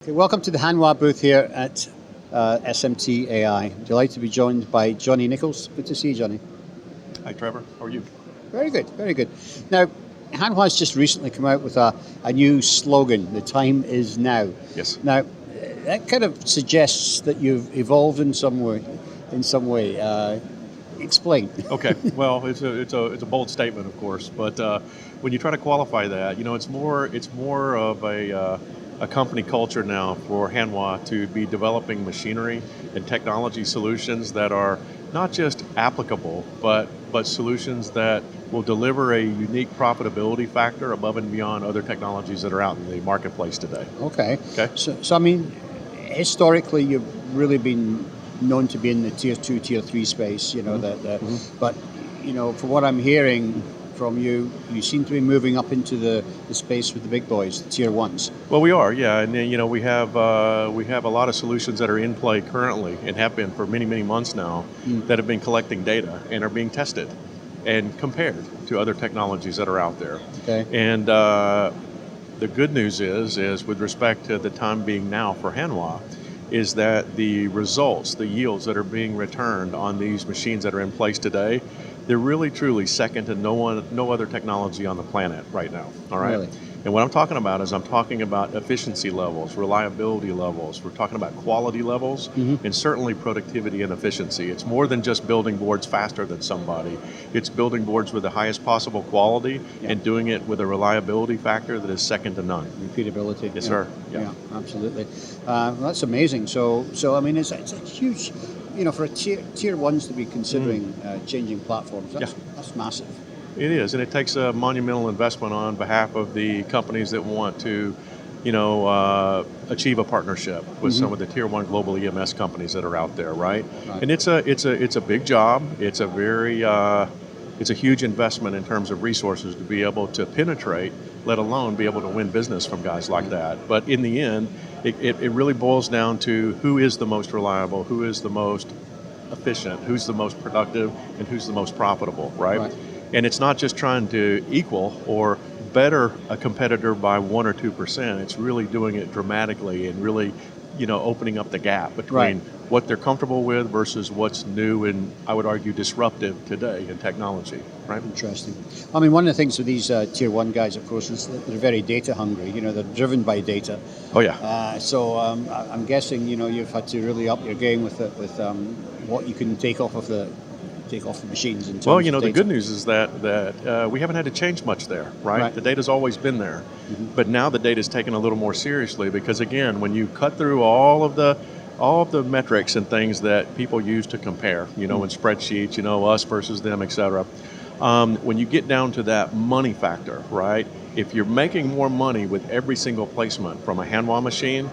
Okay, welcome to the Hanwha booth here at SMT AI. Delighted to be joined by Jonny Nichols. Good to see you, Jonny. Hi, Trevor. How are you? Very good, very good. Now, Hanwha's just recently come out with a new slogan, "The time is now." Yes. Now, that kind of suggests that you've evolved in some way. Explain. Okay. Well, it's a bold statement, of course, but when you try to qualify that, it's more of a company culture now for Hanwha to be developing machinery and technology solutions that are not just applicable, but solutions that will deliver a unique profitability factor above and beyond other technologies that are out in the marketplace today. Okay. Okay. So I mean, historically, you've really been known to be in the tier 2, tier 3 space, but from what I'm hearing from you, you seem to be moving up into the space with the big boys, the tier 1s. Well, we are, yeah, and we have a lot of solutions that are in play currently and have been for many, many months now that have been collecting data and are being tested and compared to other technologies that are out there. Okay. And the good news is with respect to the time being now for Hanwha, is that the results, the yields that are being returned on these machines that are in place today, they're really truly second to no other technology on the planet right now. All right. Really? And what I'm talking about is I'm talking about efficiency levels, reliability levels. We're talking about quality levels, and certainly productivity and efficiency. It's more than just building boards faster than somebody. It's building boards with the highest possible quality and doing it with a reliability factor that is second to none. Repeatability. Yes, sir. Yeah, absolutely. That's amazing. So I mean, it's a huge, for a tier 1s to be considering changing platforms. That's massive. It is, and it takes a monumental investment on behalf of the companies that want to, achieve a partnership with some of the tier 1 global EMS companies that are out there, right? And it's a big job. It's a huge investment in terms of resources to be able to penetrate, let alone be able to win business from guys like that. But in the end, it really boils down to who is the most reliable, who is the most efficient, who's the most productive, and who's the most profitable, right? And it's not just trying to equal or better a competitor by 1 or 2%. It's really doing it dramatically and really, opening up the gap between what they're comfortable with versus what's new and, I would argue, disruptive today in technology, right? Interesting. I mean, one of the things with these tier 1 guys, of course, is that they're very data hungry. They're driven by data. Oh, yeah. So I'm guessing, you've had to really up your game with what you can take off the machines. In terms of data. The good news is that we haven't had to change much there, right? The data's always been there, but now the data's taken a little more seriously because, again, when you cut through all of the metrics and things that people use to compare, in spreadsheets, us versus them, et cetera, when you get down to that money factor, right? If you're making more money with every single placement from a Hanwha machine,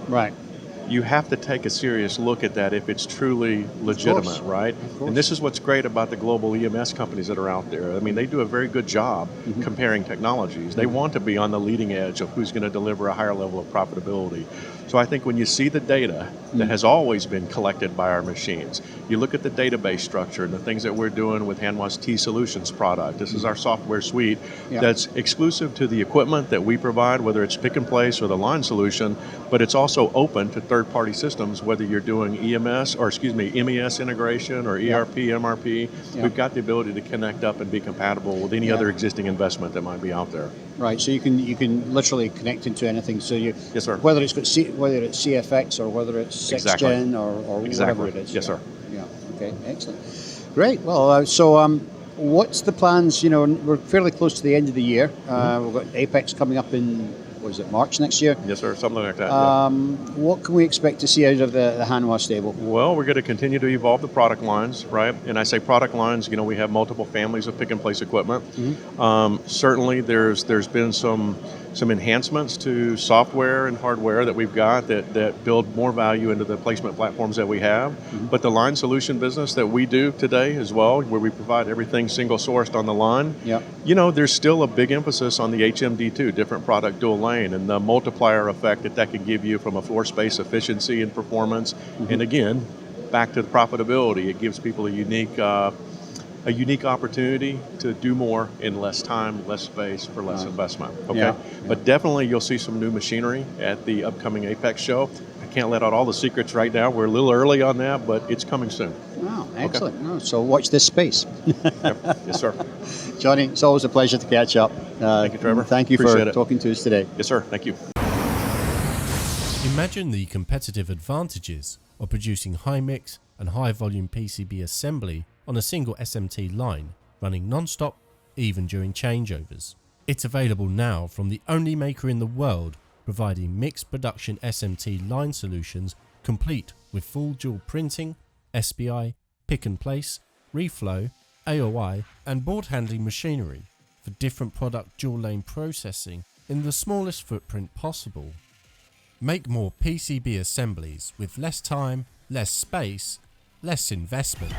you have to take a serious look at that if it's truly legitimate, right? And this is what's great about the global EMS companies that are out there. I mean, they do a very good job comparing technologies. They want to be on the leading edge of who's going to deliver a higher level of profitability. So I think when you see the data that has always been collected by our machines, you look at the database structure and the things that we're doing with Hanwha's T Solutions product. This is our software suite that's exclusive to the equipment that we provide, whether it's pick and place or the line solution, but it's also open to third-party systems, whether you're doing MES integration or ERP, MRP. We've got the ability to connect up and be compatible with any other existing investment that might be out there. Right, so you can literally connect into anything. So yes, sir. Whether it's CFX or whether it's 6th Gen or whatever it is. Yes, sir. Yeah. Okay. Excellent. Great. Well, what's the plans? We're fairly close to the end of the year. We've got Apex coming up in March next year? Yes, sir. Something like that. What can we expect to see out of the Hanwha stable? Well, we're going to continue to evolve the product lines, right? And I say product lines, we have multiple families of pick and place equipment. Certainly, there's been some enhancements to software and hardware that we've got that build more value into the placement platforms that we have. But the line solution business that we do today as well, where we provide everything single sourced on the line, there's still a big emphasis on the HMD2, different product dual lane, and the multiplier effect that can give you from a floor space efficiency and performance. And again, back to the profitability, it gives people a unique a unique opportunity to do more in less time, less space, for less investment. Okay, Yeah. but definitely you'll see some new machinery at the upcoming Apex show. I can't let out all the secrets right now. We're a little early on that, but it's coming soon. Wow, excellent. No, so watch this space. Yep. Yes, sir. Johnny, it's always a pleasure to catch up. Thank you, Trevor. Thank you Appreciate for it. talking to us today. Yes, sir. Thank you. Imagine the competitive advantages of producing high mix and high volume PCB assembly on a single SMT line, running non-stop even during changeovers. It's available now from the only maker in the world providing mixed production SMT line solutions complete with full dual printing, SPI, pick and place, reflow, AOI and board handling machinery for different product dual lane processing in the smallest footprint possible. Make more PCB assemblies with less time, less space, less investment.